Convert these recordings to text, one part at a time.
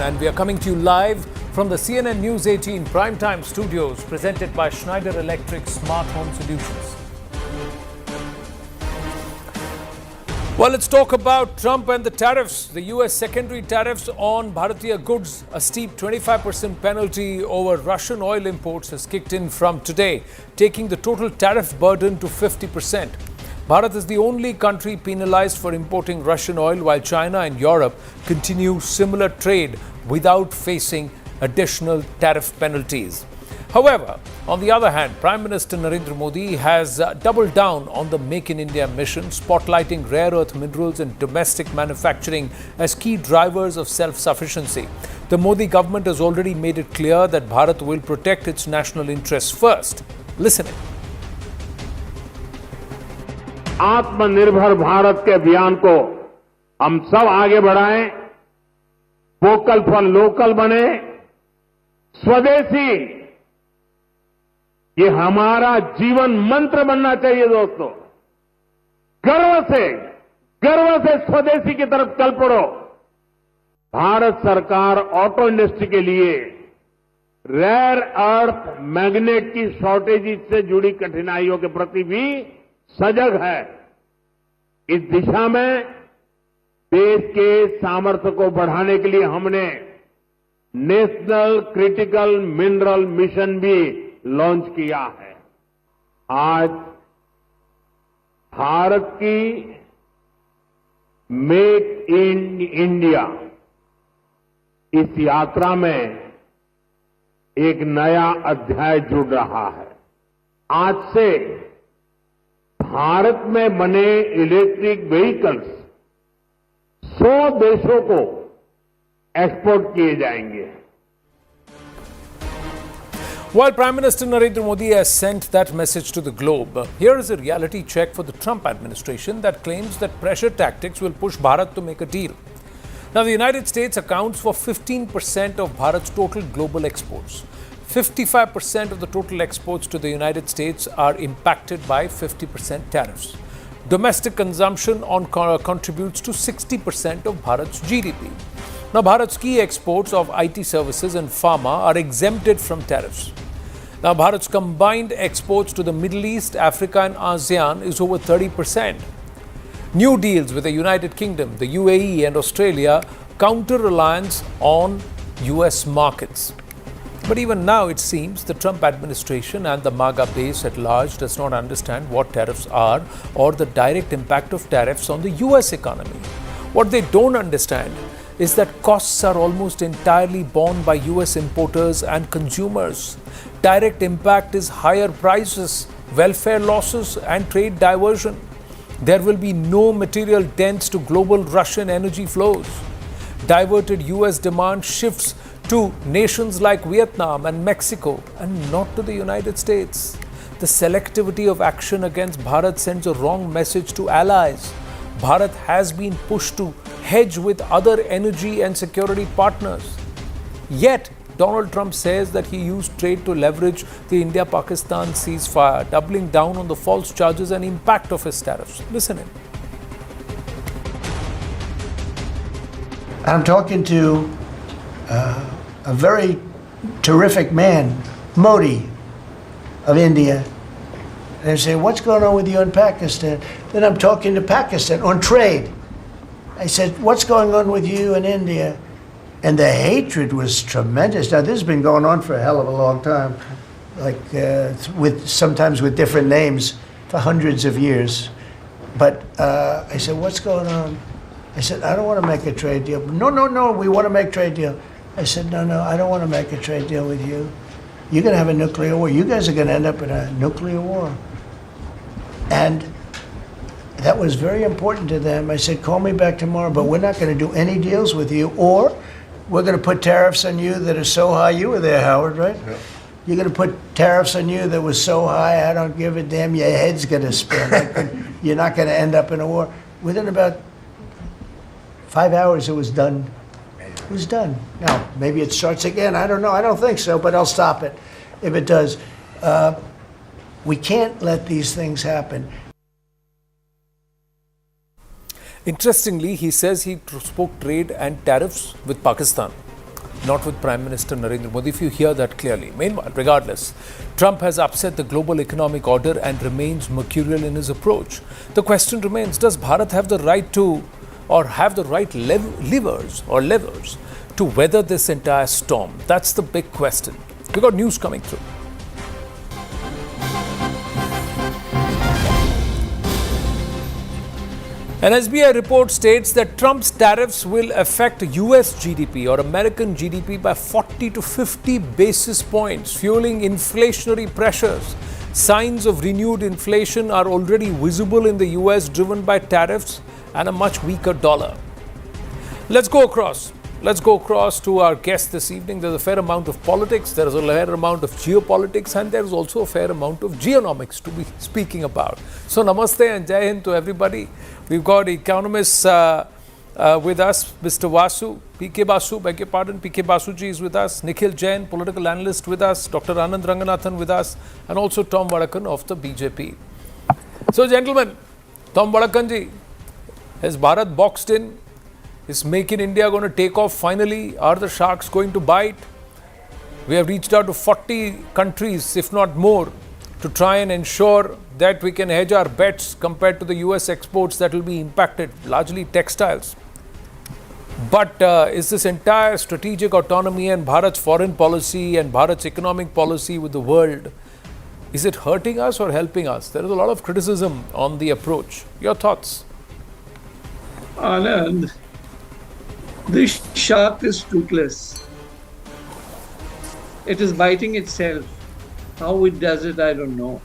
and we are coming to you live from the CNN News 18 Primetime Studios, presented by Schneider Electric Smart Home Solutions. Well, let's talk about Trump and the tariffs. The US secondary tariffs on Bharatiya goods, a steep 25% penalty over Russian oil imports has kicked in from today, taking the total tariff burden to 50%. Bharat is the only country penalized for importing Russian oil, while China and Europe continue similar trade without facing additional tariff penalties. However, on the other hand, Prime Minister Narendra Modi has doubled down on the Make in India mission, spotlighting rare earth minerals and domestic manufacturing as key drivers of self-sufficiency. The Modi government has already made it clear that Bharat will protect its national interests first. Listen in. आत्मनिर्भर भारत के अभियान को हम सब आगे बढ़ाएं, vocal for local बने, स्वदेशी ये हमारा जीवन मंत्र बनना चाहिए दोस्तों। गर्व से स्वदेशी की तरफ चल पड़ो। भारत सरकार ऑटो इंडस्ट्री के लिए रेयर अर्थ मैग्नेट की शॉर्टेज से जुड़ी कठिनाइयों के प्रति भी सजग है। इस दिशा में देश के सामर्थ्य को बढ़ाने के लिए हमने नेशनल क्रिटिकल मिनरल मिशन भी लॉन्च किया है। आज भारत की मेक इन इंडिया इस यात्रा में एक नया अध्याय जुड़ रहा है। आज से भारत में बने इलेक्ट्रिक व्हीकल्स 100 देशों को एक्सपोर्ट किए जाएंगे। While Prime Minister Narendra Modi has sent that message to the globe, here is a reality check for the Trump administration that claims that pressure tactics will push Bharat to make a deal. Now, the United States accounts for 15% of Bharat's total global exports. 55% of the total exports to the United States are impacted by 50% tariffs. Domestic consumption contributes to 60% of Bharat's GDP. Now, Bharat's key exports of IT services and pharma are exempted from tariffs. Now, Bharat's combined exports to the Middle East, Africa and ASEAN is over 30%. New deals with the United Kingdom, the UAE and Australia counter reliance on US markets. But even now, it seems the Trump administration and the MAGA base at large does not understand what tariffs are or the direct impact of tariffs on the US economy. What they don't understand is that costs are almost entirely borne by US importers and consumers. Direct impact is higher prices, welfare losses, and trade diversion. There will be no material dents to global Russian energy flows. Diverted US demand shifts to nations like Vietnam and Mexico and not to the United States. The selectivity of action against Bharat sends a wrong message to allies. Bharat has been pushed to hedge with other energy and security partners. Yet, Donald Trump says that he used trade to leverage the India-Pakistan ceasefire, doubling down on the false charges and impact of his tariffs. Listen in. I'm talking to a very terrific man, Modi of India. And I say, what's going on with you in Pakistan? Then I'm talking to Pakistan on trade. I said, what's going on with you in India? And the hatred was tremendous. Now, this has been going on for a hell of a long time, like sometimes with different names for hundreds of years. But I said, what's going on? I said, I don't want to make a trade deal. No, we want to make a trade deal. I said, no, I don't want to make a trade deal with you. You're going to have a nuclear war. You guys are going to end up in a nuclear war. And that was very important to them. I said, call me back tomorrow, but we're not going to do any deals with you, or we're going to put tariffs on you that are so high. You were there, Howard, right? Yeah. You're going to put tariffs on you that was so high, I don't give a damn, your head's going to spin. You're not going to end up in a war. Within about 5 hours, it was done. It was done. Now, maybe it starts again. I don't know. I don't think so, but I'll stop it if it does. We can't let these things happen. Interestingly, he says he spoke trade and tariffs with Pakistan. not with Prime Minister Narendra Modi, if you hear that clearly. Meanwhile, regardless, Trump has upset the global economic order and remains mercurial in his approach. The question remains, does Bharat have the right to, or have the right levers to weather this entire storm? That's the big question. We got news coming through. An SBI report states that Trump's tariffs will affect US GDP or American GDP by 40 to 50 basis points, fueling inflationary pressures. Signs of renewed inflation are already visible in the US, driven by tariffs and a much weaker dollar. Let's go across to our guest this evening. There's a fair amount of politics, there is a fair amount of geopolitics, and there's also a fair amount of geonomics to be speaking about. So namaste and Jai Hind to everybody. We've got economists with us, Mr. Vasu, PK Basu, beg your pardon, PK Basuji is with us, Nikhil Jain, political analyst with us, Dr. Anand Ranganathan with us, and also Tom Vadakan of the BJP. So gentlemen, Tom Vadakanji, has Bharat boxed in? Is Make in India going to take off finally? Are the sharks going to bite? We have reached out to 40 countries, if not more, to try and ensure that we can hedge our bets compared to the US exports that will be impacted, largely textiles. But is this entire strategic autonomy and Bharat's foreign policy and Bharat's economic policy with the world, is it hurting us or helping us? There is a lot of criticism on the approach. Your thoughts? Anand, this shark is toothless. It is biting itself. How it does it, I don't know.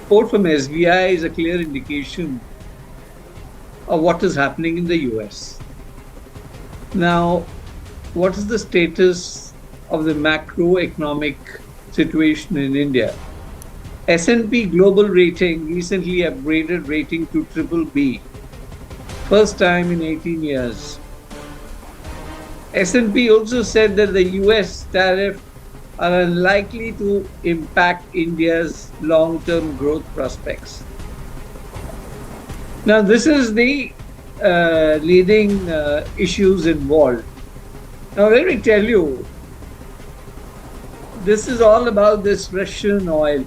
Report from SBI is a clear indication of what is happening in the US. Now, what is the status of the macroeconomic situation in India? S&P Global Rating recently upgraded rating to BBB. First time in 18 years. S&P also said that the US tariff are unlikely to impact India's long-term growth prospects. Now, this is the leading issues involved. Now, let me tell you, this is all about this Russian oil.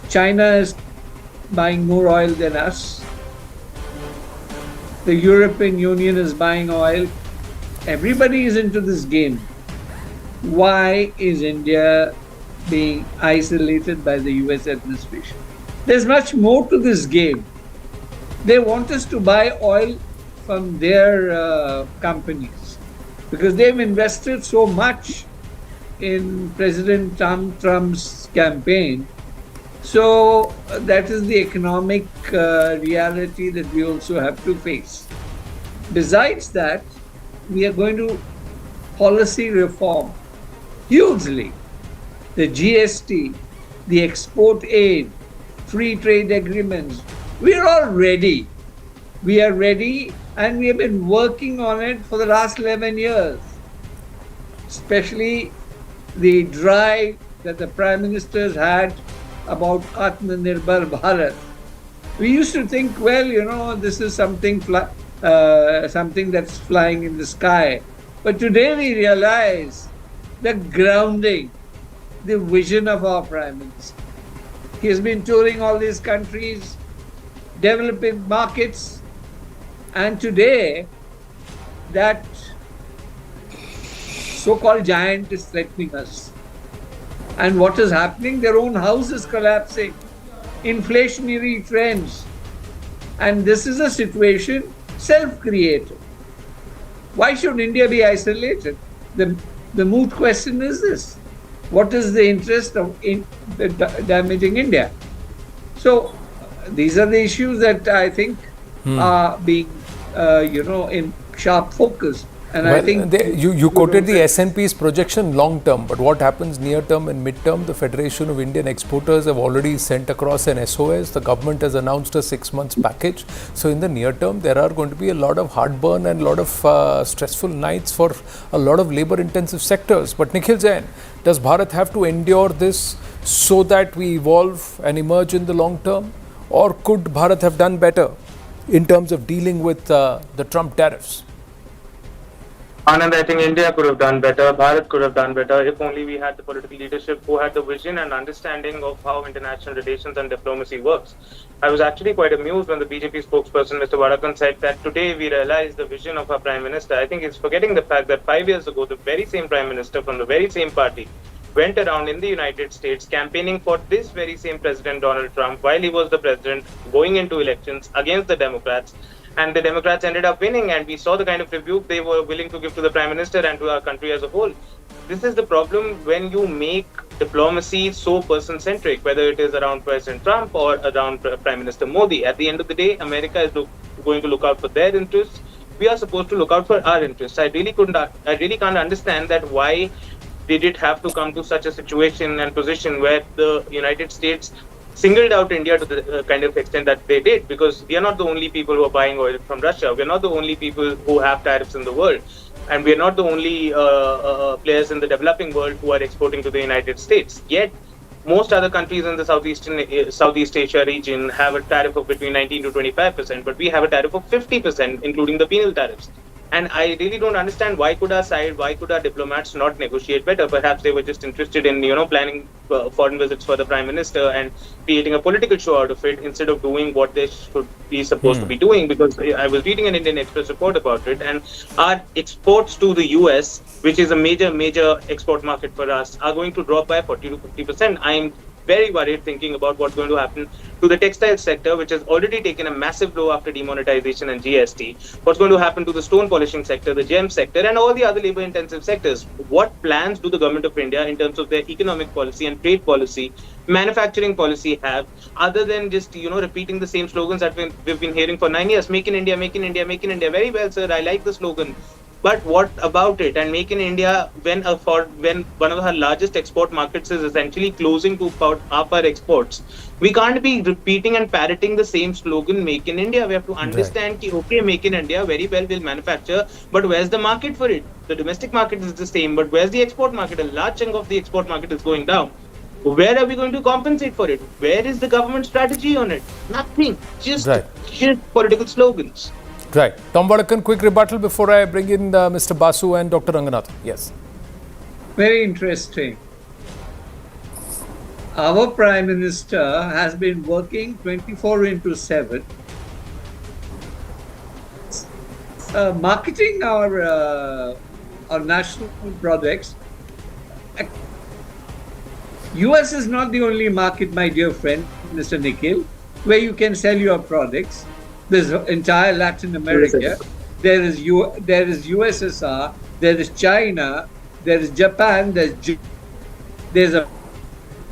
China is buying more oil than us. The European Union is buying oil. Everybody is into this game. Why is India being isolated by the US administration? There's much more to this game. They want us to buy oil from their companies because they've invested so much in President Trump's campaign. So that is the economic reality that we also have to face. Besides that, we are going to policy reform hugely. The GST, the export aid, free trade agreements, we are all ready. We are ready and we have been working on it for the last 11 years. Especially the drive that the Prime Ministers had about Atmanirbhar Bharat. We used to think, well, you know, this is something that's flying in the sky. But today we realize the grounding, the vision of our Prime Minister. He has been touring all these countries, developing markets, and today that so-called giant is threatening us. And what is happening? Their own house is collapsing. Inflationary trends. And this is a situation self-created. Why should India be isolated? The moot question is this. What is the interest of damaging India? So these are the issues that I think are being, in sharp focus. And well, I think you quoted the S&P's projection long term, but what happens near term and mid term? The Federation of Indian Exporters have already sent across an SOS. The government has announced a 6 months package. So in the near term, there are going to be a lot of heartburn and a lot of stressful nights for a lot of labor intensive sectors. But Nikhil Jain, does Bharat have to endure this so that we evolve and emerge in the long term? Or could Bharat have done better in terms of dealing with the Trump tariffs? Anand, I think India could have done better, Bharat could have done better if only we had the political leadership who had the vision and understanding of how international relations and diplomacy works. I was actually quite amused when the BJP spokesperson, Mr. Varakan, said that today we realize the vision of our Prime Minister. I think he's forgetting the fact that 5 years ago, the very same Prime Minister from the very same party went around in the United States campaigning for this very same President Donald Trump while he was the president, going into elections against the Democrats. And the Democrats ended up winning, and we saw the kind of rebuke they were willing to give to the Prime Minister and to our country as a whole. This is the problem when you make diplomacy so person-centric, whether it is around President Trump or around Prime Minister Modi. At the end of the day, America is going to look out for their interests. We are supposed to look out for our interests. I really can't understand that why did it have to come to such a situation and position where the United States singled out India to the kind of extent that they did, because we are not the only people who are buying oil from Russia. We are not the only people who have tariffs in the world. And we are not the only players in the developing world who are exporting to the United States. Yet, most other countries in the Southeast Asia region have a tariff of between 19 to 25%, but we have a tariff of 50%, including the penal tariffs. And I really don't understand why could our diplomats not negotiate better? Perhaps they were just interested in, planning foreign visits for the Prime Minister and creating a political show out of it instead of doing what they should be supposed to be doing. Because I was reading an Indian Express report about it, and our exports to the US, which is a major export market for us, are going to drop by 40 to 50%. I'm very worried thinking about what's going to happen to the textile sector, which has already taken a massive blow after demonetization and GST. What's going to happen to the stone polishing sector, the gem sector, and all the other labor-intensive sectors? What plans do the government of India, in terms of their economic policy and trade policy, manufacturing policy, have, other than just repeating the same slogans that we've been hearing for 9 years? Make in India, make in India, make in India. Very well, sir. I like the slogan. But what about it? And Make in India, when one of our largest export markets is essentially closing to half our exports, we can't be repeating and parroting the same slogan, Make in India. We have to understand, okay, Make in India, very well, we'll manufacture, but where's the market for it? The domestic market is the same, but where's the export market? A large chunk of the export market is going down. Where are we going to compensate for it? Where is the government strategy on it? Nothing. Just political slogans. Right. Tom Varakan, quick rebuttal before I bring in Mr. Basu and Dr. Ranganathan. Yes. Very interesting. Our Prime Minister has been working 24/7, marketing our national products. US is not the only market, my dear friend, Mr. Nikhil, where you can sell your products. There's entire Latin America, there is USSR, there is China, there is Japan, there's a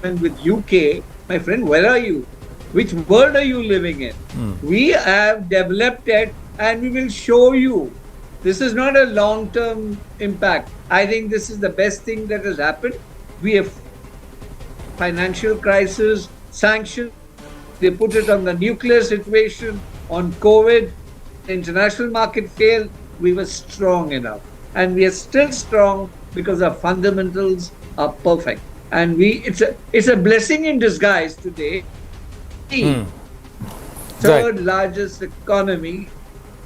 with UK. My friend, where are you? Which world are you living in? We have developed it, and we will show you. This is not a long-term impact. I think this is the best thing that has happened. We have financial crisis, sanctions. They put it on the nuclear situation, on COVID. The international market failed. We were strong enough, and we are still strong because our fundamentals are perfect. And it's a blessing in disguise today. Third largest economy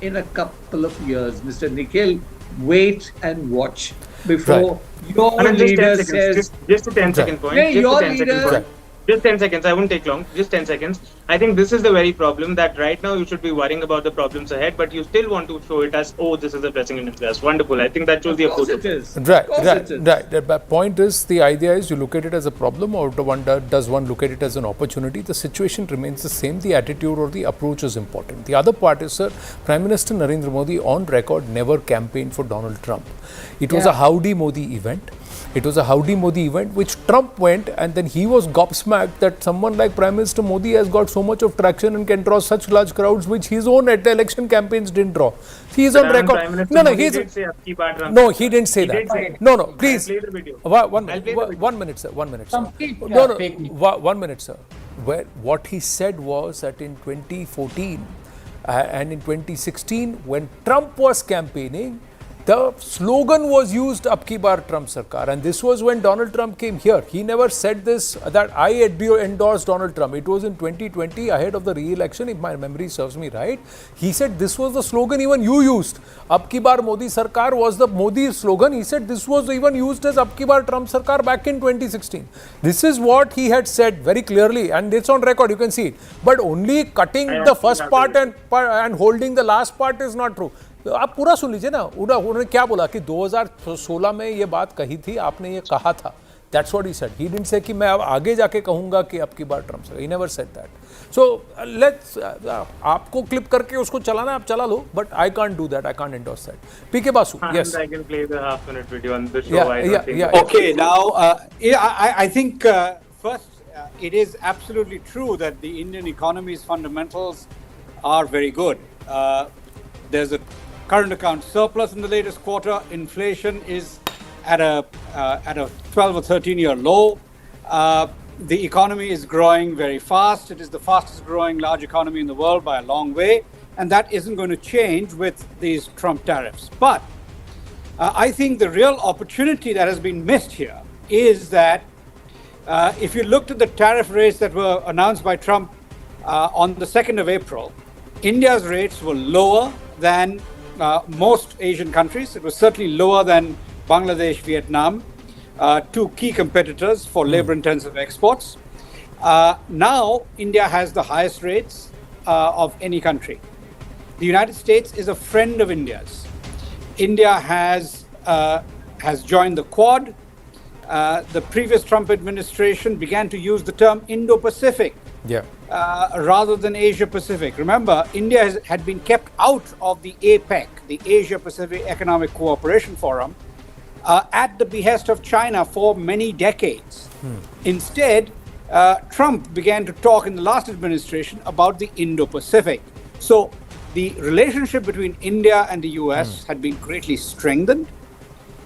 in a couple of years, Mr. Nikhil. Wait and watch before your leader says. Just a 10-second point. Just 10 seconds. I won't take long. Just 10 seconds. I think this is the very problem, that right now you should be worrying about the problems ahead, but you still want to show it as, oh, this is a blessing in disguise. Wonderful. I think that shows the approach. Right. The point is, the idea is, you look at it as a problem, or does one look at it as an opportunity? The situation remains the same. The attitude or the approach is important. The other part is, sir, Prime Minister Narendra Modi on record never campaigned for Donald Trump. It was a Howdy Modi event. It was a Howdy Modi event, which Trump went, and then he was gobsmacked that someone like Prime Minister Modi has got so much of traction and can draw such large crowds, which his own election campaigns didn't draw. He is on record. He didn't say that. No, please. I'll play the video. 1 minute, sir. 1 minute, sir. 1 minute, sir. What he said was that in 2014 and in 2016, when Trump was campaigning, The slogan was used, "Ab ki baar Trump Sarkar," and this was when Donald Trump came here. He never said this, that I endorsed Donald Trump. It was in 2020, ahead of the re-election, if my memory serves me right. He said this was the slogan even you used. "Ab ki baar Modi Sarkar" was the Modi slogan. He said this was even used as "Ab ki baar Trump Sarkar" back in 2016. This is what he had said very clearly, and it's on record, you can see it. But only cutting the first part and holding the last part is not true. आप पूरा सुन लीजिए ना, उन्होंने क्या बोला कि 2016 में ये बात कही थी, आपने ये कहा था. That's what he said. He didn't say कि मैं अब आगे जाके कहूँगा कि अब की बार ट्रम्प से. He never said that. So let's आपको क्लिप करके उसको चलाना, आप चला लो. But I can't do that. I can't endorse that. PK Basu, yes. I can play the half-minute video on the show. Yeah. Okay, now I think first it is absolutely true that the Indian economy's fundamentals are very good. There's a current account surplus in the latest quarter. Inflation is at a 12 or 13-year low. The economy is growing very fast. It is the fastest growing large economy in the world by a long way. And that isn't going to change with these Trump tariffs. But I think the real opportunity that has been missed here is that if you looked at the tariff rates that were announced by Trump on the 2nd of April, India's rates were lower than most Asian countries. It was certainly lower than Bangladesh, Vietnam, two key competitors for labor-intensive exports. Now, India has the highest rates of any country. The United States is a friend of India's. India has joined the Quad. The previous Trump administration began to use the term Indo-Pacific rather than Asia-Pacific. Remember, India had been kept out of the APEC, the Asia-Pacific Economic Cooperation Forum, at the behest of China for many decades. Instead, Trump began to talk in the last administration about the Indo-Pacific. So the relationship between India and the US had been greatly strengthened,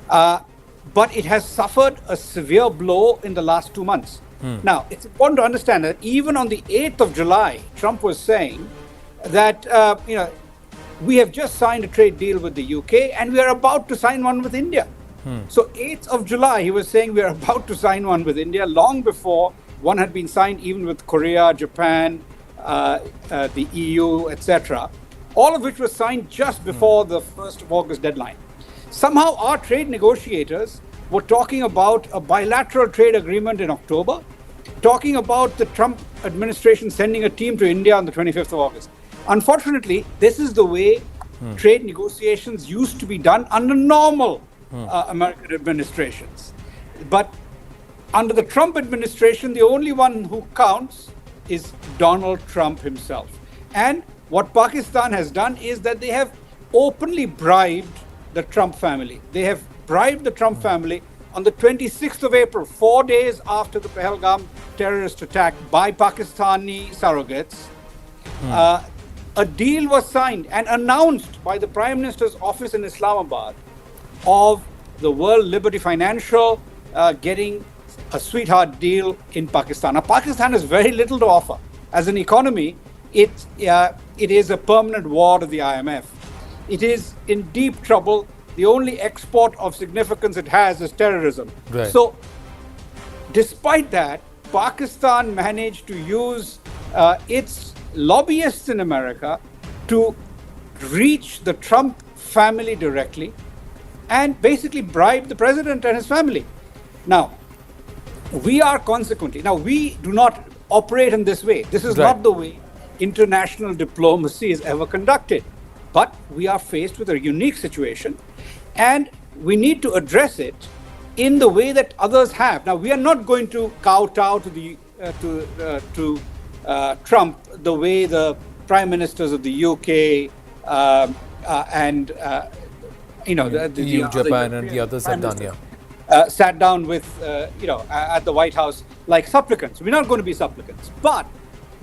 but it has suffered a severe blow in the last 2 months. Now, it's important to understand that even on the 8th of July, Trump was saying that, we have just signed a trade deal with the UK and we are about to sign one with India. So 8th of July, he was saying we are about to sign one with India long before one had been signed even with Korea, Japan, the EU, etc. All of which was signed just before the 1st of August deadline. Somehow our trade negotiators were talking about a bilateral trade agreement in October, talking about the Trump administration sending a team to India on the 25th of August. Unfortunately, this is the way trade negotiations used to be done under normal American administrations. But under the Trump administration, the only one who counts is Donald Trump himself. And what Pakistan has done is that they have openly bribed the Trump family. They have bribed the Trump family on the 26th of April, 4 days after the Pahalgam terrorist attack by Pakistani surrogates. A deal was signed and announced by the Prime Minister's office in Islamabad of the World Liberty Financial getting a sweetheart deal in Pakistan. Now, Pakistan has very little to offer. As an economy, it is a permanent ward of the IMF. It is in deep trouble. The only export of significance it has is terrorism. Right. So, despite that, Pakistan managed to use its lobbyists in America to reach the Trump family directly and basically bribe the president and his family. Now, we are consequently, we do not operate in this way. This is not the way international diplomacy is ever conducted. But we are faced with a unique situation and we need to address it in the way that others have. Now, we are not going to kowtow to Trump the way the prime ministers of the UK and the EU, Japan, and the others have done. Sat down with at the White House like supplicants. We're not going to be supplicants, but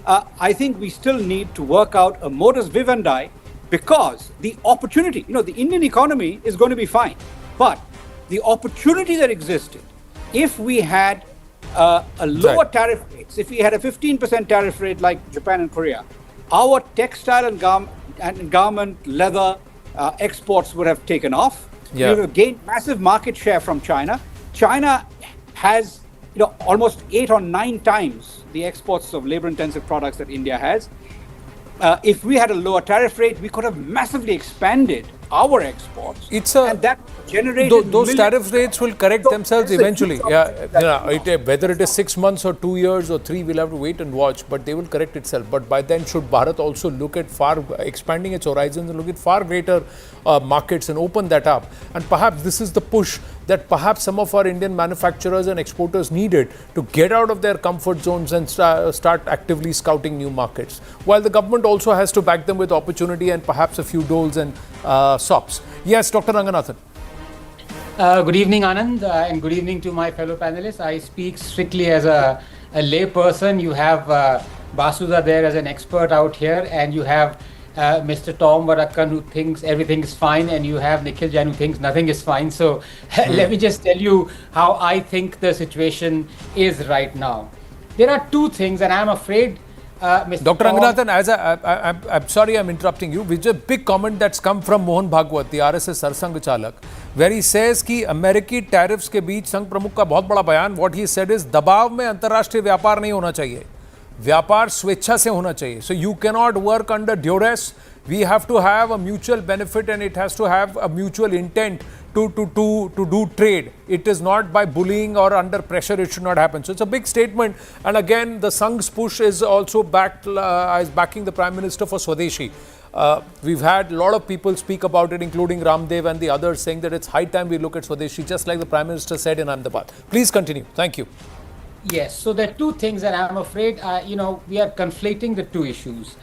I think we still need to work out a modus vivendi, because the opportunity, the Indian economy is going to be fine, but the opportunity that existed, if we had a lower tariff rates, if we had a 15% tariff rate like Japan and Korea, our textile and garment, leather exports would have taken off. Yeah. We have gained massive market share from China. China has almost 8 or 9 times the exports of labor-intensive products that India has. If we had a lower tariff rate, we could have massively expanded our exports. And that generated those tariff rates will correct themselves eventually. Whether it is 6 months or 2 years or 3, we'll have to wait and watch, but they will correct itself. But by then, should Bharat also look at expanding its horizons and look at far greater markets and open that up? And perhaps this is the push that perhaps some of our Indian manufacturers and exporters needed to get out of their comfort zones and start actively scouting new markets. While the government also has to back them with opportunity and perhaps a few doles and SOPs. Yes, Dr. Ranganathan. Good evening, Anand, and good evening to my fellow panelists. I speak strictly as a lay person. You have Basuda there as an expert out here, and you have Mr. Tom Varakkan who thinks everything is fine, and you have Nikhil Jain who thinks nothing is fine. So let me just tell you how I think the situation is right now. There are two things, and I'm afraid Mr. Dr. Ranganathan, I'm sorry I'm interrupting you. Which is a big comment that's come from Mohan Bhagwat, the RSS Sarsang Chalak, where he says कि अमेरिकी tariffs के बीच संघ प्रमुख का बहुत बड़ा बयान, what he said is दबाव में अंतर्राष्ट्रीय व्यापार नहीं होना चाहिए, व्यापार स्वेच्छा से होना चाहिए. So you cannot work under duress. We have to have a mutual benefit, and it has to have a mutual intent to do trade. It is not by bullying or under pressure. It should not happen. So it's a big statement. And again, the Sangh's push is also backing the Prime Minister for Swadeshi. We've had a lot of people speak about it, including Ramdev and the others, saying that it's high time we look at Swadeshi, just like the Prime Minister said in Ahmedabad. Please continue. Thank you. Yes, so there are two things, and I'm afraid, we are conflating the two issues.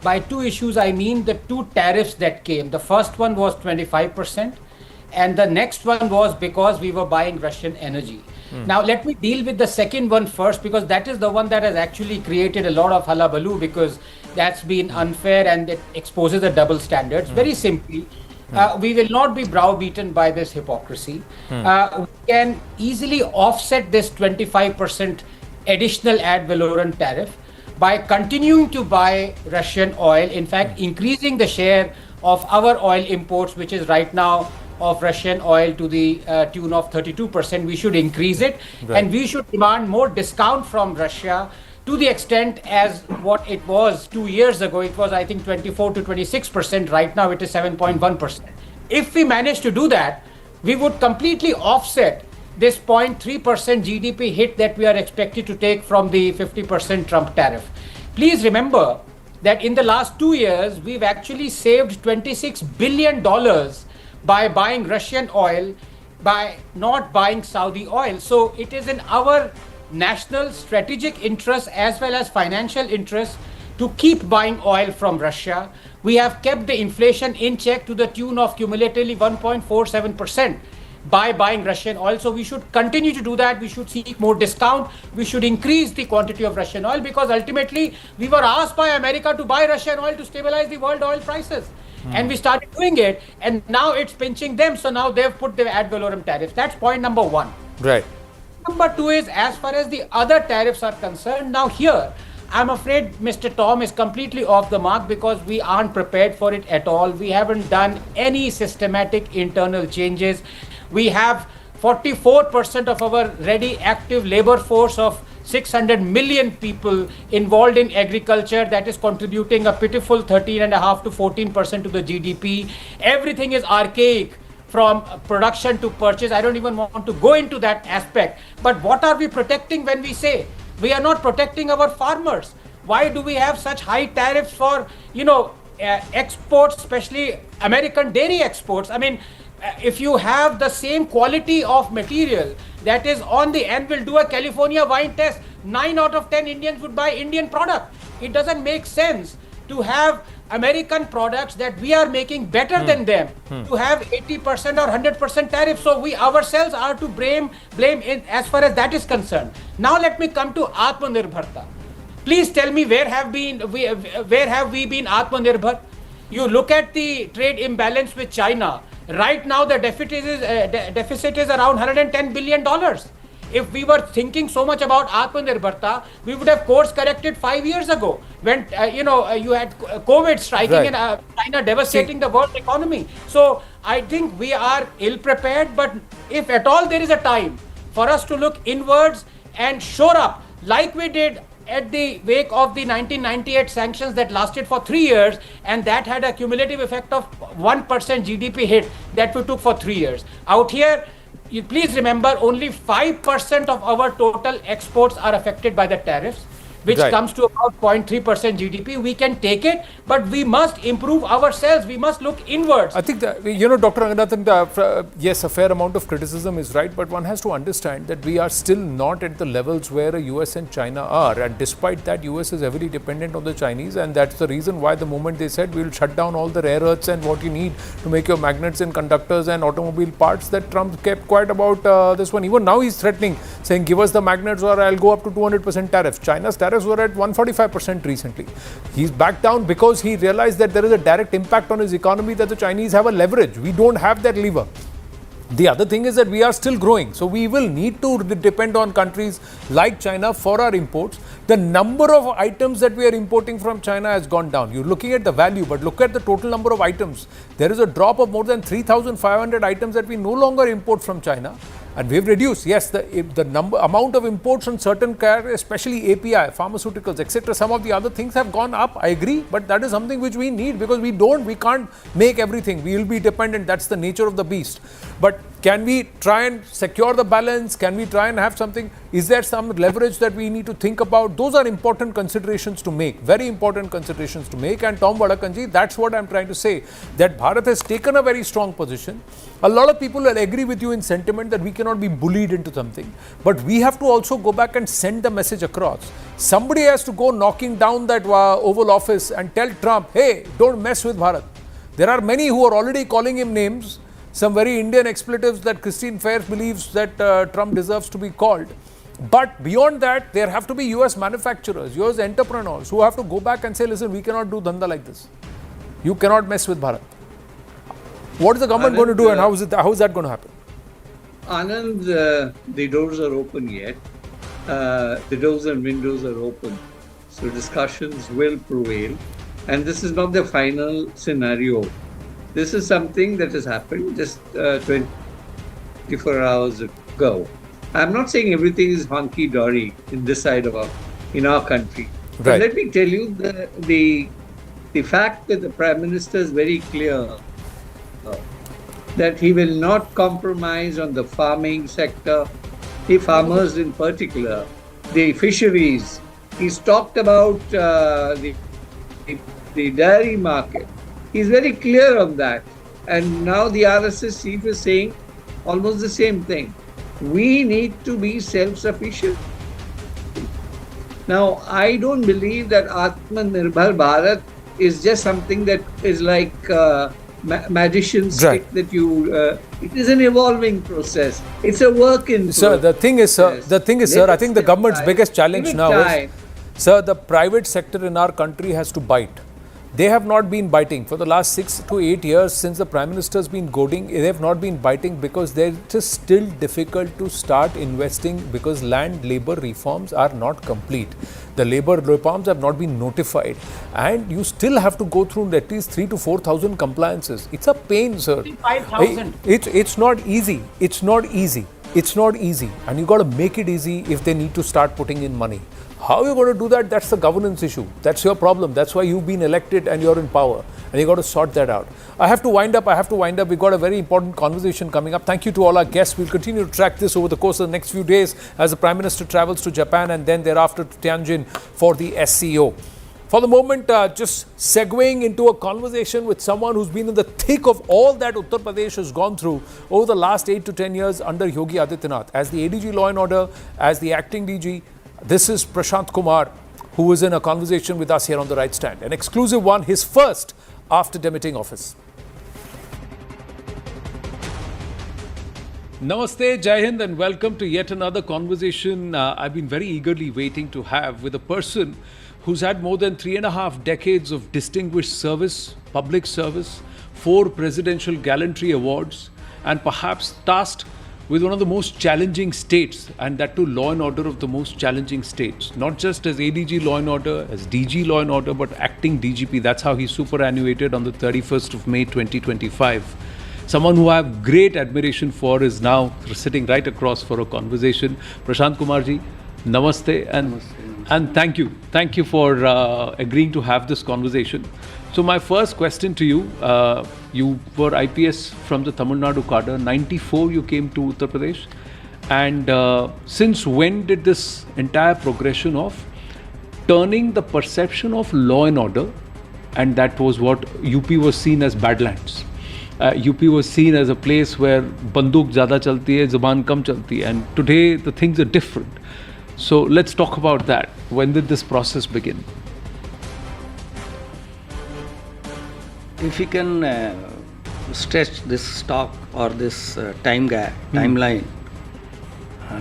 By two issues, I mean the two tariffs that came. The first one was 25%, and the next one was because we were buying Russian energy. Now, let me deal with the second one first, because that is the one that has actually created a lot of hullabaloo, because that's been unfair and it exposes the double standards. Very simply, we will not be browbeaten by this hypocrisy. We can easily offset this 25% additional ad valorem tariff by continuing to buy Russian oil, in fact, increasing the share of our oil imports, which is right now of Russian oil to the tune of 32%. We should increase it, and we should demand more discount from Russia to the extent as what it was 2 years ago. It was, I think, 24 to 26%. Right now, it is 7.1%. If we manage to do that, we would completely offset this 0.3% GDP hit that we are expected to take from the 50% Trump tariff. Please remember that in the last 2 years, we've actually saved $26 billion by buying Russian oil, by not buying Saudi oil. So it is in our national strategic interest as well as financial interest to keep buying oil from Russia. We have kept the inflation in check to the tune of cumulatively 1.47% by buying Russian oil. So we should continue to do that. We should seek more discount. We should increase the quantity of Russian oil, because ultimately we were asked by America to buy Russian oil to stabilize the world oil prices. And we started doing it, and now it's pinching them. So now they've put the ad valorem tariffs. That's point number one. Right. Number two is, as far as the other tariffs are concerned, now here, I'm afraid Mr. Tom is completely off the mark, because we aren't prepared for it at all. We haven't done any systematic internal changes. We have 44% of our ready active labor force of 600 million people involved in agriculture that is contributing a pitiful 13.5% to 14% to the GDP. Everything is archaic, from production to purchase. I don't even want to go into that aspect. But what are we protecting when we say we are not protecting our farmers? Why do we have such high tariffs for, exports, especially American dairy exports? I mean, if you have the same quality of material that is on the end, will do a California wine test, 9 out of 10 Indians would buy Indian product. It doesn't make sense to have American products that we are making better than them to have 80% or 100% tariff. So we ourselves are to blame in as far as that is concerned. Now let me come to Atmanirbharta. Please tell me, where have we been Atmanirbhar? You look at the trade imbalance with China. Right now, the deficit is around $110 billion. If we were thinking so much about Atmanirbharta, we would have course corrected 5 years ago when you had COVID striking and China devastating the world economy. So I think we are ill prepared, but if at all there is a time for us to look inwards and shore up, like we did at the wake of the 1998 sanctions that lasted for 3 years, and that had a cumulative effect of 1% GDP hit that we took for 3 years. Out here, you please remember, only 5% of our total exports are affected by the tariffs, which comes to about 0.3% GDP. We can take it, but we must improve ourselves. We must look inwards. I think that, Dr. Ranganathan, yes, a fair amount of criticism is right, but one has to understand that we are still not at the levels where US and China are. And despite that, US is heavily dependent on the Chinese. And that's the reason why the moment they said we'll shut down all the rare earths and what you need to make your magnets and conductors and automobile parts, that Trump kept quiet about this one. Even now he's threatening, saying give us the magnets or I'll go up to 200% tariffs. China's tariffs were at 145% recently. He's backed down because he realized that there is a direct impact on his economy, that the Chinese have a leverage. We don't have that lever. The other thing is that we are still growing. So we will need to depend on countries like China for our imports. The number of items that we are importing from China has gone down. You're looking at the value, but look at the total number of items. There is a drop of more than 3,500 items that we no longer import from China. And we've reduced, yes, the amount of imports on certain care, especially API, pharmaceuticals, etc. Some of the other things have gone up, I agree, but that is something which we need because we can't make everything. We will be dependent. That's the nature of the beast. But can we try and secure the balance? Can we try and have something? Is there some leverage that we need to think about? Those are important considerations to make, very important considerations to make. And Tom Vadakanji, that's what I'm trying to say, that Bharat has taken a very strong position. A lot of people will agree with you in sentiment that we cannot be bullied into something. But we have to also go back and send the message across. Somebody has to go knocking down that Oval Office and tell Trump, hey, don't mess with Bharat. There are many who are already calling him names, some very Indian expletives that Christine Fair believes that Trump deserves to be called. But beyond that, there have to be US manufacturers, US entrepreneurs who have to go back and say, listen, we cannot do dhanda like this. You cannot mess with Bharat. What is the government going to do and how is that going to happen? Anand, the doors are open yet. The doors and windows are open. So discussions will prevail. And this is not the final scenario. This is something that has happened just 24 hours ago. I'm not saying everything is hunky-dory in this side of in our country. Right. But let me tell you the fact that the Prime Minister is very clear that he will not compromise on the farming sector, the farmers in particular, the fisheries. He's talked about the dairy market. He's very clear on that. And now the RSS chief is saying almost the same thing. We need to be self-sufficient. Now, I don't believe that Atmanirbhar Bharat is just something that is like magician's stick that you. It is an evolving process. It's a work in progress. Sir, the thing is, I think the government's biggest challenge now is, sir, the private sector in our country has to bite. They have not been biting for the last 6 to 8 years since the Prime Minister has been goading. They have not been biting because it is still difficult to start investing because land labor reforms are not complete. The labor reforms have not been notified and you still have to go through at least 3,000 to 4,000 compliances. It's a pain, sir. 5,000. It's not easy. It's not easy. It's not easy. And you got to make it easy if they need to start putting in money. How are you going to do that? That's the governance issue. That's your problem. That's why you've been elected and you're in power. And you got to sort that out. I have to wind up. We've got a very important conversation coming up. Thank you to all our guests. We'll continue to track this over the course of the next few days as the Prime Minister travels to Japan and then thereafter to Tianjin for the SCO. For the moment, just segueing into a conversation with someone who's been in the thick of all that Uttar Pradesh has gone through over the last 8 to 10 years under Yogi Adityanath. As the ADG Law and Order, as the acting DG, this is Prashant Kumar, who is in a conversation with us here on the right stand. An exclusive one, his first after demitting office. Namaste, Jai Hind, and welcome to yet another conversation I've been very eagerly waiting to have with a person who's had more than 3.5 decades of distinguished service, public service, 4 presidential gallantry awards, and perhaps tasked with one of the most challenging states, and that too law and order of the most challenging states. Not just as ADG Law and Order, as DG Law and Order, but acting DGP. That's how he superannuated on the 31st of May 2025. someone who I have great admiration for, is now sitting right across for a conversation. Prashant Kumarji, namaste, and thank you for agreeing to have this conversation. So my first question to you, you were IPS from the Tamil Nadu cadre. 94 you came to Uttar Pradesh, and since when did this entire progression of turning the perception of law and order, and that was what UP was seen as badlands. UP was seen as a place where banduk zyada chalti hai, zuban kam chalti hai, and today the things are different. So let's talk about that. When did this process begin? If we can stretch this talk or this timeline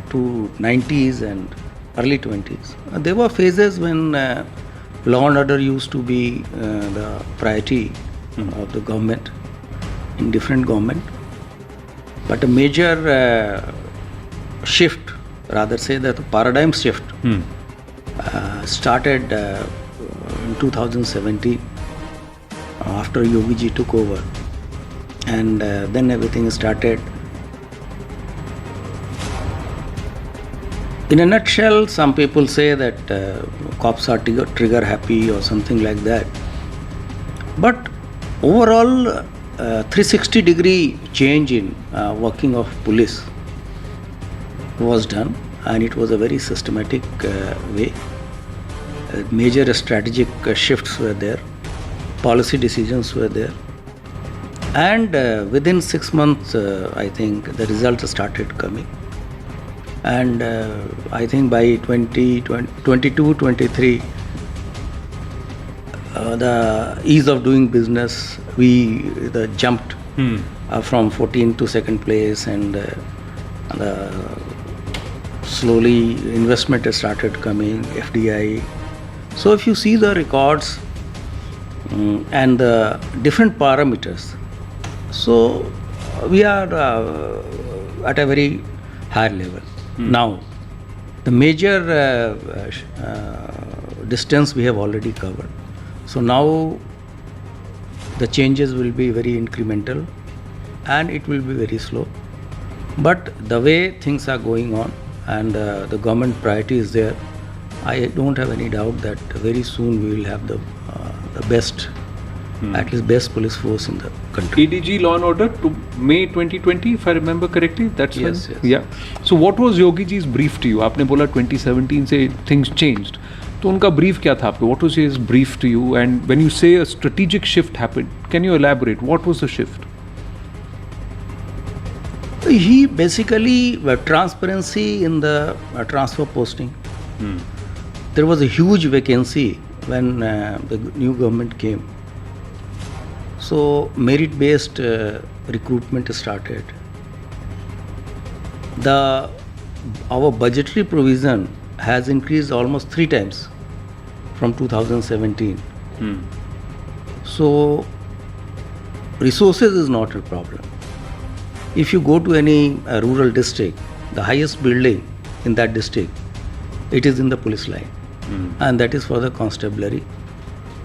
to 90s and early 20s, there were phases when law and order used to be the priority of the government in different government. But a major shift, rather say that the paradigm shift started in 2017 after Yogi ji took over, and then everything started. In a nutshell, some people say that cops are trigger happy or something like that. But overall, 360-degree change in working of police was done, and it was a very systematic way. Major strategic shifts were there, policy decisions were there, and within 6 months, I think the results started coming. And I think by 2022, 23, the ease of doing business, we jumped from 14th to 2nd place, and slowly investment started coming, FDI. So if you see the records and the different parameters, so we are at a very high level. Now, the major distance we have already covered. So now the changes will be very incremental and it will be very slow. But the way things are going on and the government priority is there, I don't have any doubt that very soon we will have the best, at least best police force in the country. ADG Law and Order to May 2020, if I remember correctly. That's yes, when, yes. Yeah. So what was Yogi ji's brief to you? आपने बोला 2017 से things changed. तो उनका brief क्या था आपको? What was his brief to you? And when you say a strategic shift happened, can you elaborate? What was the shift? He basically transparency in the transfer posting. There was a huge vacancy when the new government came. So merit-based recruitment started. Our budgetary provision has increased almost 3 times from 2017. So resources is not a problem. If you go to any rural district, the highest building in that district, it is in the police line, and that is for the constabulary.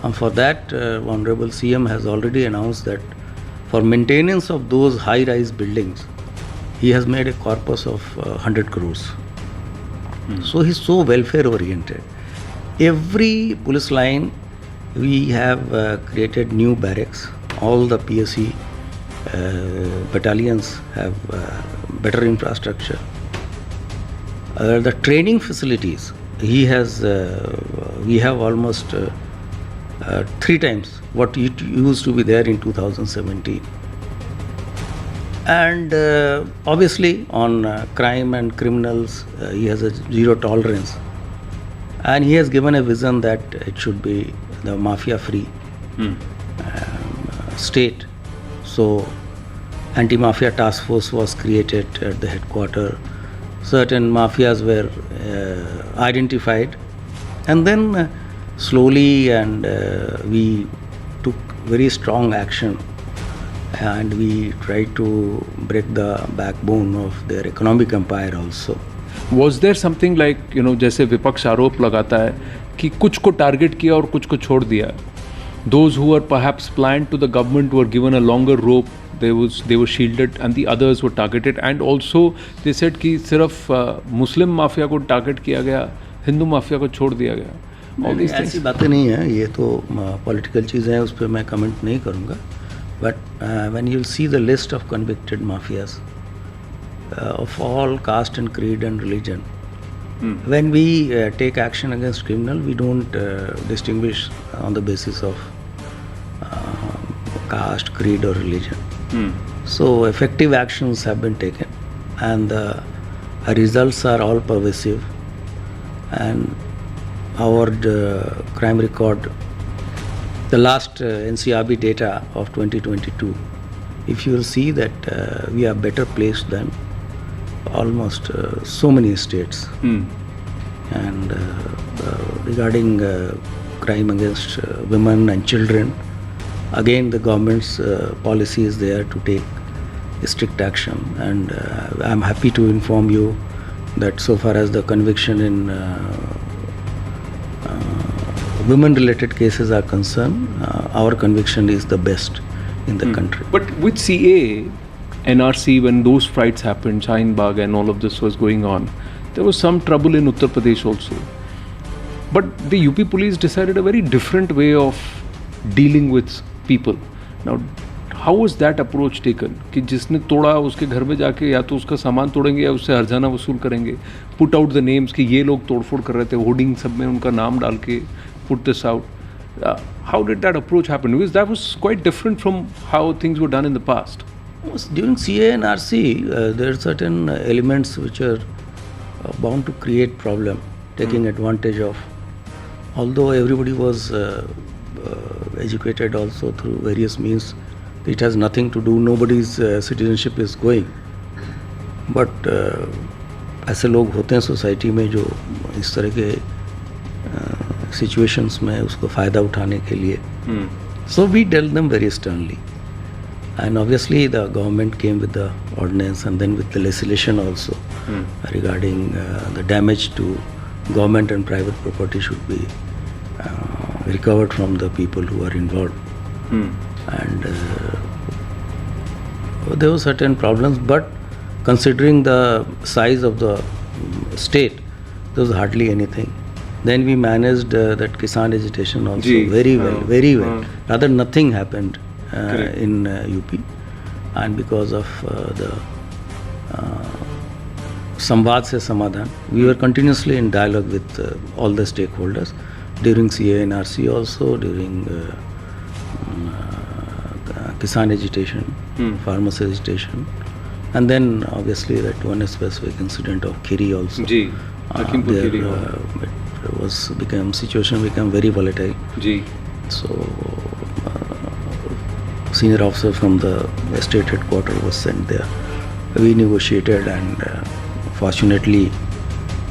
And for that, Honorable CM has already announced that for maintenance of those high-rise buildings, he has made a corpus of 100 crores. So he's so welfare-oriented. Every police line, we have created new barracks. All the PSC battalions have better infrastructure. The training facilities, we have almost 3 times what it used to be there in 2017. And obviously on crime and criminals, he has a zero tolerance. And he has given a vision that it should be the mafia-free state. So anti-mafia task force was created at the headquarters. Certain mafias were identified, and then slowly and we took very strong action, and we tried to break the backbone of their economic empire also. Was there something like, जैसे विपक्ष आरोप लगाता है कि कुछ को target किया और कुछ को छोड़ दिया? those who were perhaps pliant to the government were given a longer rope. They were shielded, and the others were targeted. And also they said कि सिर्फ मुस्लिम माफिया को टारगेट किया गया, हिंदू माफिया को छोड़ दिया गया. All these things. ऐसी बातें नहीं है, ये तो पॉलिटिकल चीज़ें हैं, उस पर मैं कमेंट नहीं करूँगा. But when you'll see the list of convicted mafias of all caste and creed and religion, when we take action against criminal, we don't distinguish on the basis of caste, creed or religion. So effective actions have been taken, and the results are all pervasive, and our crime record, the last NCRB data of 2022, if you will see that we are better placed than almost so many states. And regarding crime against women and children, again the government's policy is there to take strict action, and I'm happy to inform you that so far as the conviction in women related cases are concerned, our conviction is the best in the country. But with CA, NRC, when those fights happened, Shaheen Bagh and all of this was going on, there was some trouble in Uttar Pradesh also. But the UP police decided a very different way of dealing with people. Now, how was that approach taken? कि जिसने तोड़ा उसके घर में जाके या तो उसका सामान तोड़ेंगे या उससे हर्जाना वसूल करेंगे. Put out the names कि ये लोग तोड़फोड़ कर रहे थे, होर्डिंग सब में उनका नाम डाल के put this out. How did that approach happen? Because that was quite different from how things were done in the past. During CA and RC, there are certain elements which are bound to create problem, taking advantage of. Although everybody was educated also through various means, it has nothing to do, nobody's citizenship is going. But ऐसे लोग होते हैं society में जो इस तरह के situations में उसको फ़ायदा उठाने के लिए. So we dealt them very sternly. And obviously the government came with the ordinance and then with the legislation also regarding the damage to government and private property should be recovered from the people who are involved. And there were certain problems, but considering the size of the state, there was hardly anything. Then we managed that Kisan agitation also very well. Rather nothing happened in UP, and because of the Samvad se Samadhan, we were continuously in dialogue with all the stakeholders during CA and RC also, during Kisan agitation, farmers agitation, and then obviously that one specific incident of Khiri also. Situation became very volatile. So senior officer from the state headquarters was sent there. We negotiated, and fortunately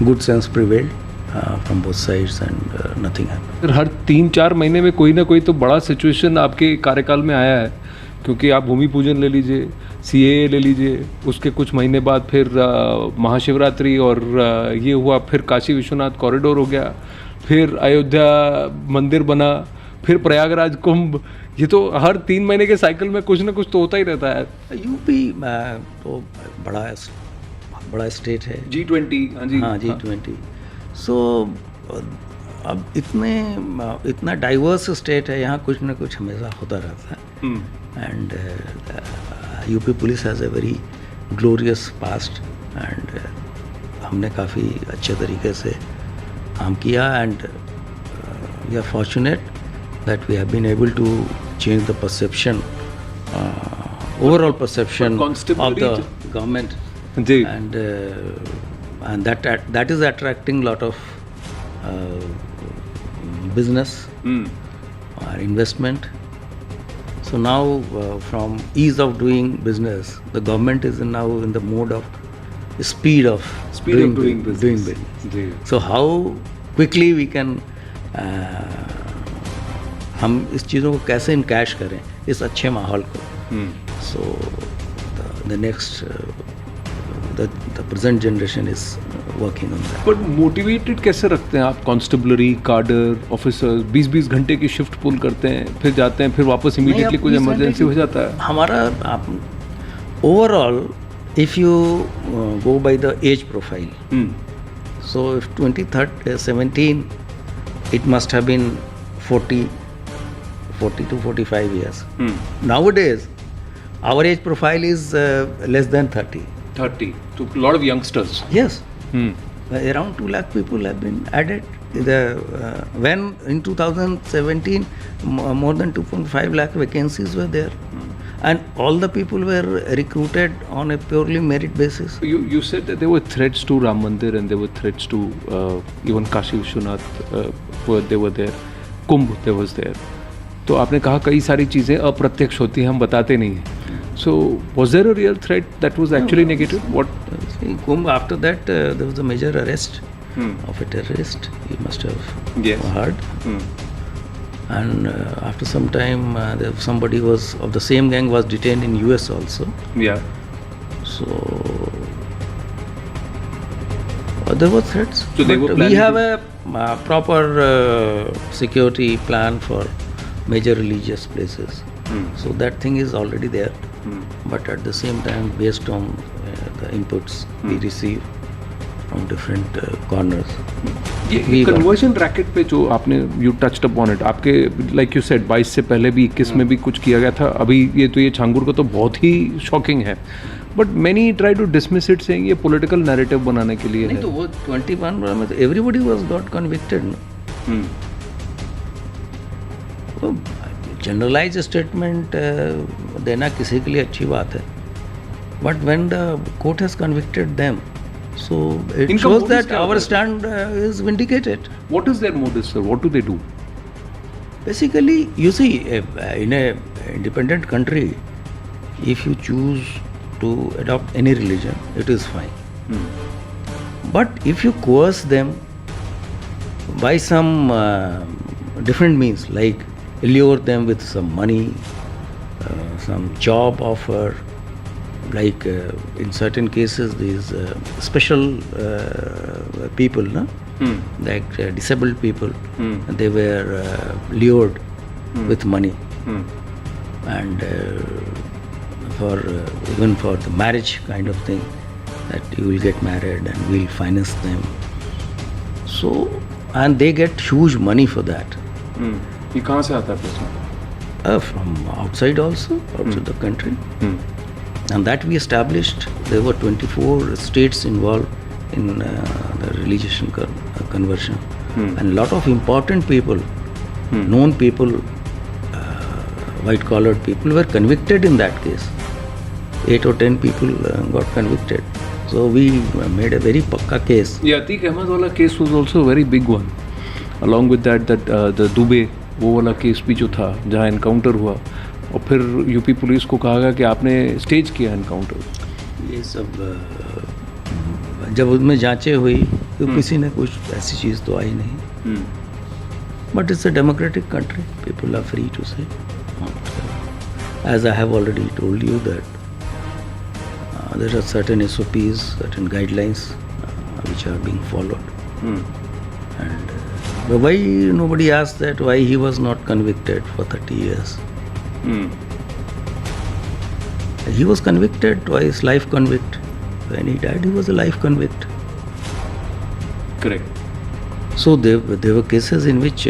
good sense prevailed from both sides, and nothing happened. हर 3-4 महीने में कोई ना कोई तो बड़ा situation आपके कार्यकाल में आया है, क्योंकि आप भूमि पूजन ले लीजिए, CAA ले लीजिए, उसके कुछ महीने बाद फिर महाशिवरात्रि और ये हुआ, फिर काशी विश्वनाथ कॉरिडोर हो गया, फिर अयोध्या मंदिर बना, फिर प्रयागराज कुंभ. ये तो हर 3 महीने के साइकिल में कुछ ना कुछ तो होता ही रहता है. यूपी तो बड़ा स्टेट है. G20. हाँ, G20. सो अब इतना डाइवर्स स्टेट है, यहाँ कुछ ना कुछ हमेशा होता रहता है. And UP police has a very glorious past, and हमने काफ़ी अच्छे तरीके से काम किया, and we are fortunate that we have been able to change the perception, overall perception of the government, and that is attracting lot of business or investment. So now from ease of doing business, the government is now in the mode of speed of doing business. So how quickly we can हम इस चीज़ों को कैसे encash करें इस अच्छे माहौल को. So the next the present generation is working on that. But motivated कैसे रखते हैं आप कांस्टेबलरी, कार्डर, ऑफिसर्स? 20-20 घंटे की शिफ्ट पुल करते हैं, फिर जाते हैं, फिर वापस इमीडिएटली कुछ इमरजेंसी हो जाता है? हमारा overall if you go by the age profile, so if 2017 it must have been 40 to 45 years. Nowadays our age profile is less than 30. 30. So a lot of youngsters. Yes. Around 2 lakh people have been added. When in 2017 more than 2.5 lakh vacancies were there, and all the people were recruited on a purely merit basis. You said that there were threats to Ram Mandir and there were threats to even Kashi Vishwanath, they were there. Kumbh there was there. तो आपने कहा कई सारी चीज़ें अप्रत्यक्ष होती हैं, हम बताते नहीं हैं. So was there a real threat that was actually negated? What? Kumbh, after that there was a major arrest of a terrorist. You must have heard. And after some time somebody was of the same gang was detained in US also. Yeah. So there were threats. So they were we have a proper security plan for major religious places. So that thing is already there. But at the same time, based on the inputs we receive from different corners. ये conversion racket पे जो आपने you touched upon it, आपके like you said 22 से पहले भी 21 में भी कुछ किया गया था. अभी ये छांगुर का तो बहुत ही शॉकिंग है. But many try to dismiss it saying ये पॉलिटिकल नैरेटिव बनाने के लिए नहीं है. तो वो 21 में तो everybody was got convicted. Generalise statement देना किसी के लिए अच्छी बात है, but when the court has convicted them, so it shows that our stand is vindicated. What is their modus, sir? What do they do? Basically, you see, in a independent country, if you choose to adopt any religion, it is fine. But if you coerce them by some different means, like lure them with some money, some job offer, like in certain cases these special people, like disabled people, they were lured with money, and for even for the marriage kind of thing, that you will get married and we'll finance them. So, and they get huge money for that. ये कहाँ से आता है पैसा? From outside also, outside the country. And that we established. There were 24 states involved in the religious conversion. And a lot of important people, known people, white collared people were convicted in that case. 8 or 10 people got convicted. So we made a very pakka case. Yeah, Atiq Ahmed wala case was also a very big one. Along with that the Dubey वो वाला case भी जो था जहाँ encounter हुआ और फिर UP police को कहा गया कि आपने स्टेज किया एनकाउंटर. ये सब जब उसमें जांचें हुई तो किसी ने कुछ ऐसी चीज़ तो आई नहीं. But it's a democratic country, people are free to say. As I have already told you that there are certain SOPs, certain guidelines which are being followed. And but why nobody asked that why he was not convicted for 30 years? He was convicted twice, life convict. When he died, he was a life convict. Correct. So there were cases in which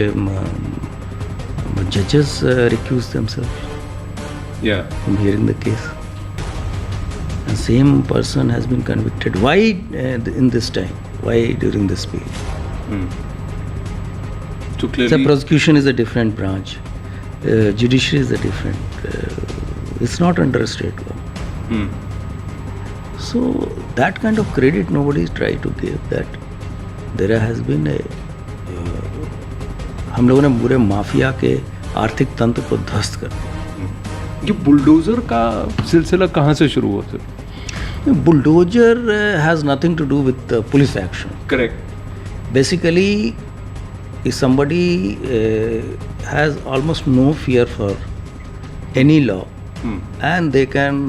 judges recused themselves. Yeah. From hearing the case. And same person has been convicted. Why in this time? Why during this period? So clearly, the prosecution is a different branch. Judiciary is a different. It's not under a state law. So that kind of credit nobody is trying to give. That there has been a. हम लोगों ने पूरे mafia के आर्थिक तंत्र को ध्वस्त कर दिया. ये बुलडोजर का सिलसिला कहाँ से शुरू हुआ sir? Bulldozer has nothing to do with police action. Correct. Basically, if somebody has almost no fear for any law, and they can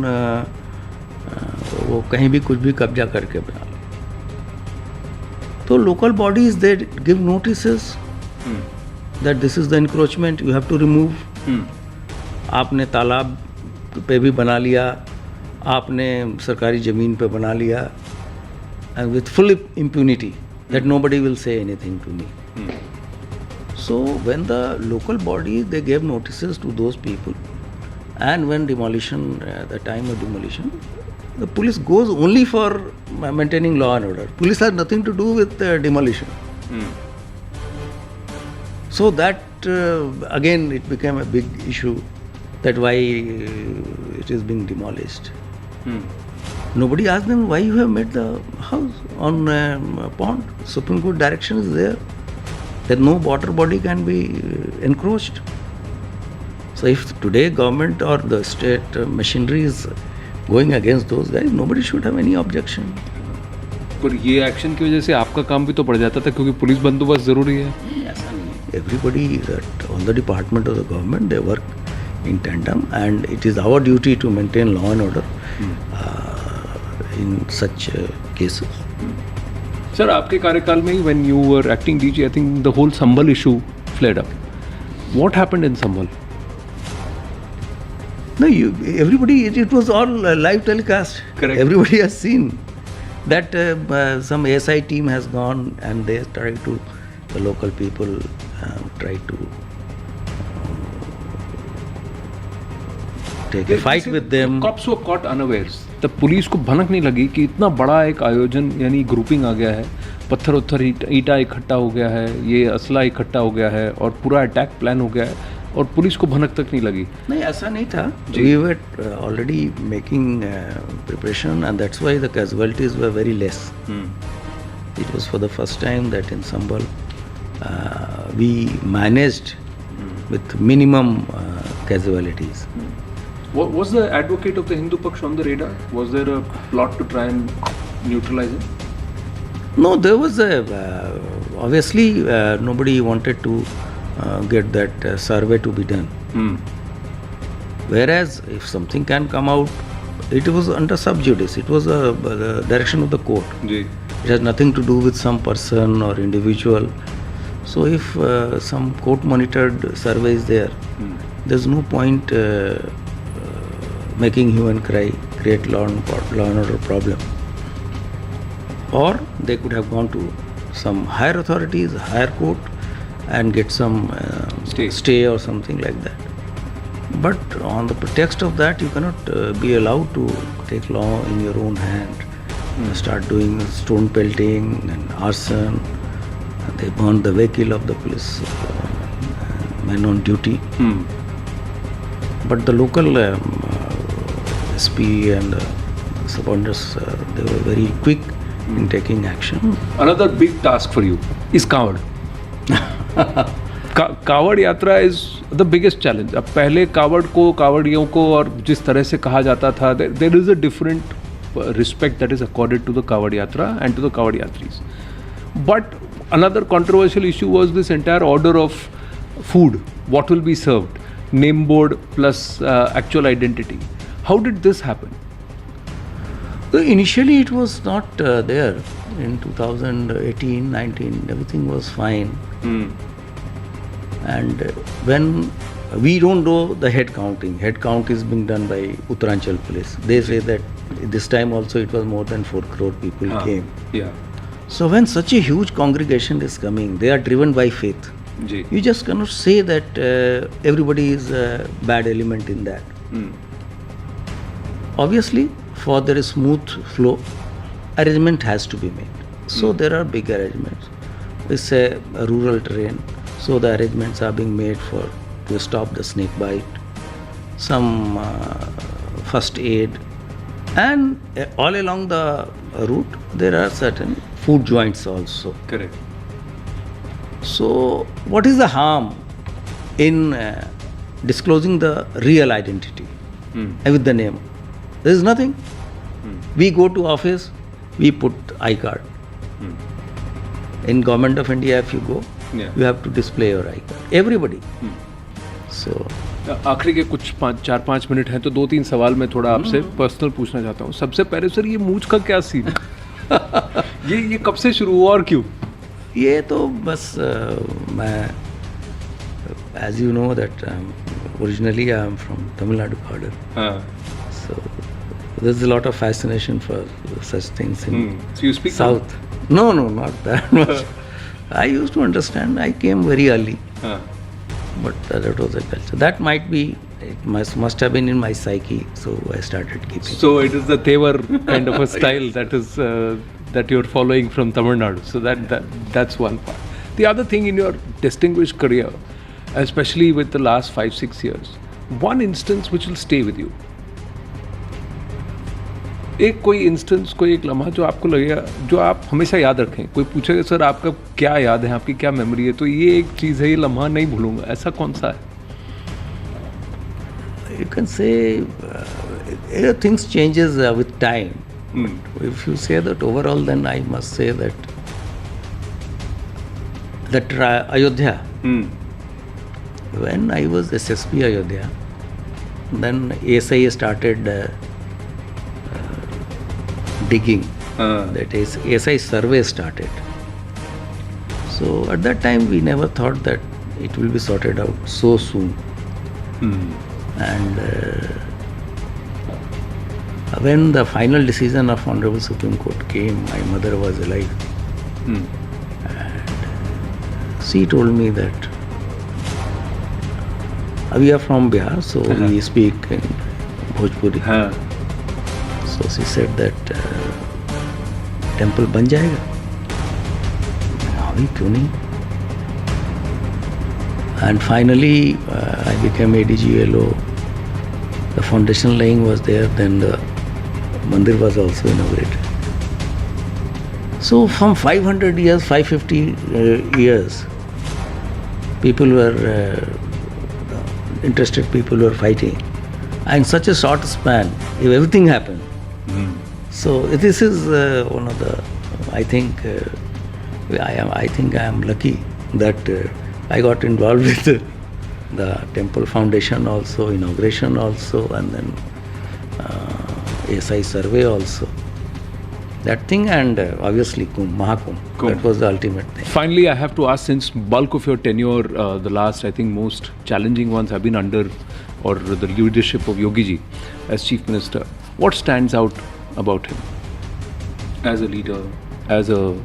वो कहीं भी कुछ भी कब्जा करके बना ले. तो local bodies, they give notices that this is the encroachment, you have to remove. आपने तालाब पे भी बना लिया, आपने सरकारी ज़मीन पे बना लिया, and with full impunity that nobody will say anything to me. So when the local bodies, they gave notices to those people, and when demolition, the time of demolition, the police goes only for maintaining law and order. Police has nothing to do with demolition. So that again it became a big issue, that why it is being demolished. Nobody asked them why you have made the house on a pond. Supreme Court direction is there that no water body can be encroached. So if today government or the state machinery is going against those guys, nobody should have any objection. पर ये action की वजह से आपका काम भी तो बढ़ जाता था, क्योंकि पुलिस बंदोबस्त जरूरी है. ऐसा नहीं है. Everybody, that all the department of the government, they work in tandem, and it is our duty to maintain law and order in such cases. Sir, आपके कार्यकाल में when you were acting DG, I think the whole Sambal issue flared up. What happened in Sambal? No, everybody, it was all live telecast. Correct. Everybody has seen that some ASI team has gone and they try to, the local people try to take a fight with them. Cops were caught unawares. तब police को भनक नहीं लगी कि इतना बड़ा एक आयोजन यानी ग्रुपिंग आ गया है, पत्थर उत्थर ईटा इकट्ठा हो गया है, ये असला इकट्ठा हो गया है और पूरा अटैक प्लान हो गया है, और पुलिस को भनक तक नहीं लगी. नहीं, ऐसा नहीं था. We were already making preparation, and that's why the casualties were very less. It was for the first time that in Sambal we managed with minimum casualties. Was the advocate of the Hindu Paksh on the radar? Was there a plot to try and neutralize it? No, there was obviously nobody wanted to get that survey to be done. Whereas if something can come out, it was under sub judice. It was the direction of the court. It has nothing to do with some person or individual. So if some court monitored survey is there, there's no point making hue and cry, create law and order problem. Or they could have gone to some higher authorities, higher court, and get some stay or something like that. But on the pretext of that, you cannot be allowed to take law in your own hand, start doing stone pelting and arson. They burned the vehicle of the police men on duty. But the local SP and subordinates, they were very quick in taking action. Another big task for you is Kavad. कावड़ यात्रा is the biggest challenge. अब पहले कावड़ियों को और जिस तरह से कहा जाता था, there is a different respect that is accorded to the कावड़ यात्रा एंड टू द कावड़ यात्रीज. But another controversial issue was this entire order of food, what will be served, name board plus actual identity. How did this happen? Initially it was not there. In 2018-19, everything was fine. And when we don't know the head counting, head count is being done by Uttaranchal police. They say that this time also it was more than 4 crore people came. So when such a huge congregation is coming, they are driven by faith. You just cannot say that everybody is a bad element in that. Obviously, for their smooth flow, arrangement has to be made. So there are big arrangements. It's a rural terrain, so the arrangements are being made to stop the snake bite, some first aid, and all along the route there are certain food joints also. Correct. So what is the harm in disclosing the real identity with the name? There is nothing. We go to office, we put I-card. In Government of India, if you go, you have to display your I-card. Everybody. So आखिरी के कुछ 4-5 minute हैं तो 2-3 सवाल मैं थोड़ा आपसे personal पूछना चाहता हूँ। सबसे पहले सर, ये मूंछ का क्या सीन है? ये कब से शुरू हुआ और क्यों? ये तो बस मैं, as you know that originally I am from Tamil Nadu border. So there's a lot of fascination for such things in So you speak South. No, not that much. I used to understand. I came very early. But that was a culture. That might be, it must have been in my psyche. So I started keeping. So it is the Tevar kind of a style that is that you're following from Tamil Nadu. So that's one part. The other thing in your distinguished career, especially with the last 5-6 years, one instance which will stay with you. एक कोई instance, कोई एक लम्हा जो आपको लगेगा, जो आप हमेशा याद रखें। कोई पूछेगा सर आपका क्या याद है, आपकी क्या मेमोरी है, तो ये एक चीज़ है, ये लम्हा नहीं भूलूंगा, ऐसा कौन सा है? You can say things changes with time. If you say that overall, then I must say that Ayodhya. When I was SSP Ayodhya, then ASI started digging. That is, ASI survey started. So at that time we never thought that it will be sorted out so soon. And when the final decision of Honorable Supreme Court came, my mother was alive. And she told me that we are from Bihar, so we speak in Bhojpuri. So she said that temple ban jayega. Abhi kyun nahi? And finally I became ADGLO. The foundation laying was there, then the mandir was also inaugurated. So from 500 years, 550 years, people were interested, people were fighting. And such a short span, if everything happened. So this is one of the, I think I am lucky that I got involved with the temple foundation also, inauguration also, and then ASI survey also. That thing, and obviously Mahakumbh. That was the ultimate thing. Finally, I have to ask, since bulk of your tenure, the last, I think, most challenging ones have been under or the leadership of Yogi Ji as Chief Minister. What stands out about him as a leader, as a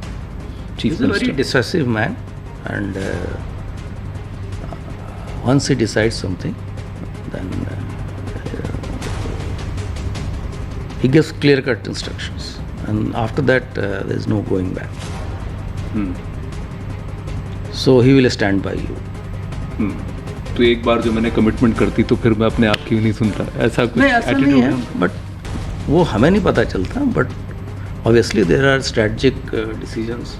Chief Minister? He's a very decisive man, and once he decides something, then he gives clear-cut instructions, and after that there is no going back. So he will stand by you. तो एक बार जो मैंने commitment करती तो फिर मैं अपने आप की भी नहीं सुनता, ऐसा कुछ एटीट्यूड नहीं है, बट वो हमें नहीं पता चलता. But obviously there are strategic decisions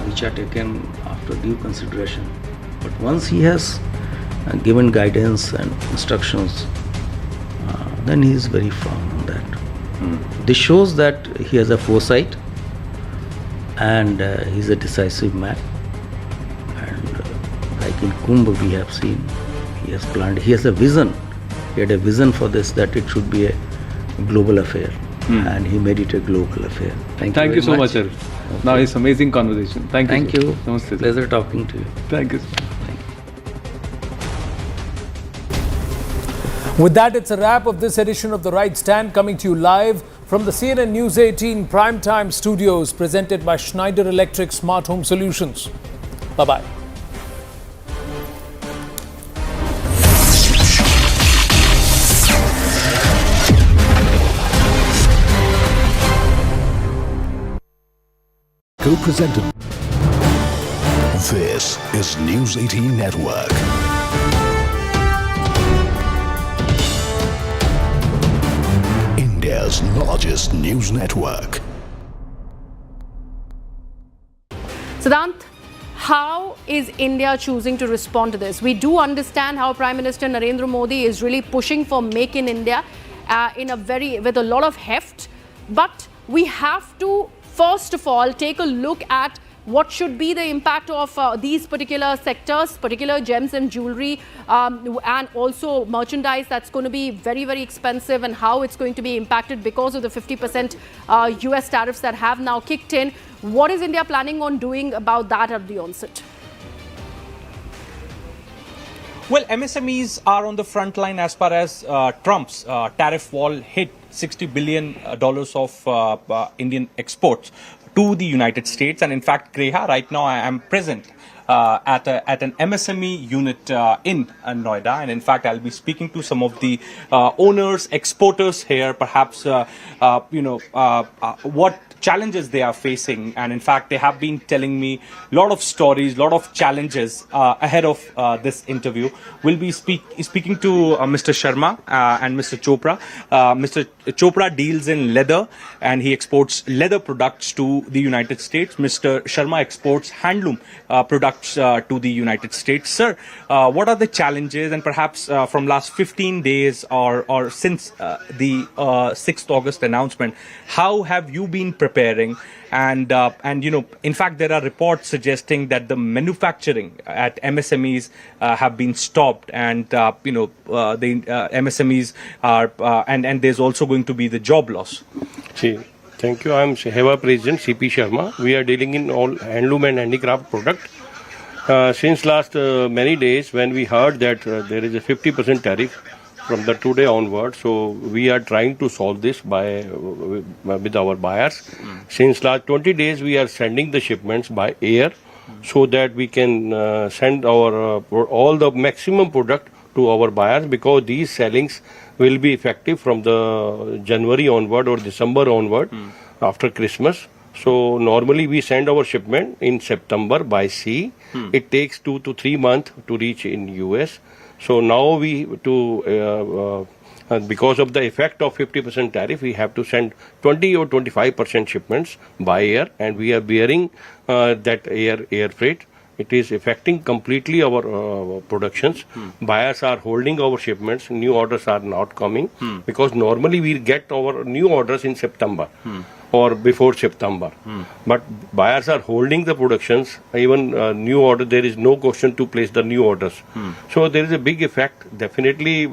which are taken after due consideration. But once he has given guidance and instructions, then he is very firm on that. This shows that he has a foresight, and he is a decisive man. And like in Kumbh we have seen, he has planned, he has a vision. He had a vision for this, that it should be a global affair. And he made it a global affair. Thank you so much, sir. Okay. Now it's amazing conversation. Thank you. Namaste. Pleasure talking to you. Thank you. With that, it's a wrap of this edition of The Right Stand, coming to you live from the CNN News 18 Primetime Studios, presented by Schneider Electric Smart Home Solutions. Bye-bye. Co-presented. This is News 18 Network. India's largest news network. Siddhant, how is India choosing to respond to this? We do understand how Prime Minister Narendra Modi is really pushing for Make in India with a lot of heft, but we have to first of all take a look at what should be the impact of these particular sectors, particular gems and jewelry, and also merchandise that's going to be very, very expensive, and how it's going to be impacted because of the 50% US tariffs that have now kicked in. What is India planning on doing about that at the onset? Well, MSMEs are on the front line as far as Trump's tariff wall hit $60 billion of Indian exports to the United States. And in fact, Greha, right now I am present at an MSME unit in Noida. And in fact, I'll be speaking to some of the owners, exporters here, perhaps, what challenges they are facing. And in fact, they have been telling me a lot of stories, a lot of challenges ahead of this interview. We'll be speaking to Mr. Sharma and Mr. Chopra. Mr. Chopra deals in leather and he exports leather products to the United States. Mr. Sharma exports handloom products to the United States. Sir, what are the challenges, and perhaps from last 15 days or since the 6th August announcement, how have you been preparing? And in fact, there are reports suggesting that the manufacturing at MSMEs have been stopped, and the MSMEs are and there's also going to be the job loss. See, thank you. I am HEVA President CP Sharma. We are dealing in all handloom and handicraft product. Since last many days, when we heard that there is a 50% tariff from the today onward, so we are trying to solve this with our buyers. Since last 20 days, we are sending the shipments by air, so that we can send our all the maximum product to our buyers, because these sellings will be effective from the January onward or December onward after Christmas. So normally we send our shipment in September by sea. It takes 2 to 3 months to reach in US. So now because of the effect of 50% tariff, we have to send 20 or 25% shipments by air, and we are bearing that air freight. It is affecting completely our productions. Buyers are holding our shipments. New orders are not coming because normally we get our new orders in September or before September. But buyers are holding the productions. Even new order, there is no question to place the new orders. So there is a big effect. Definitely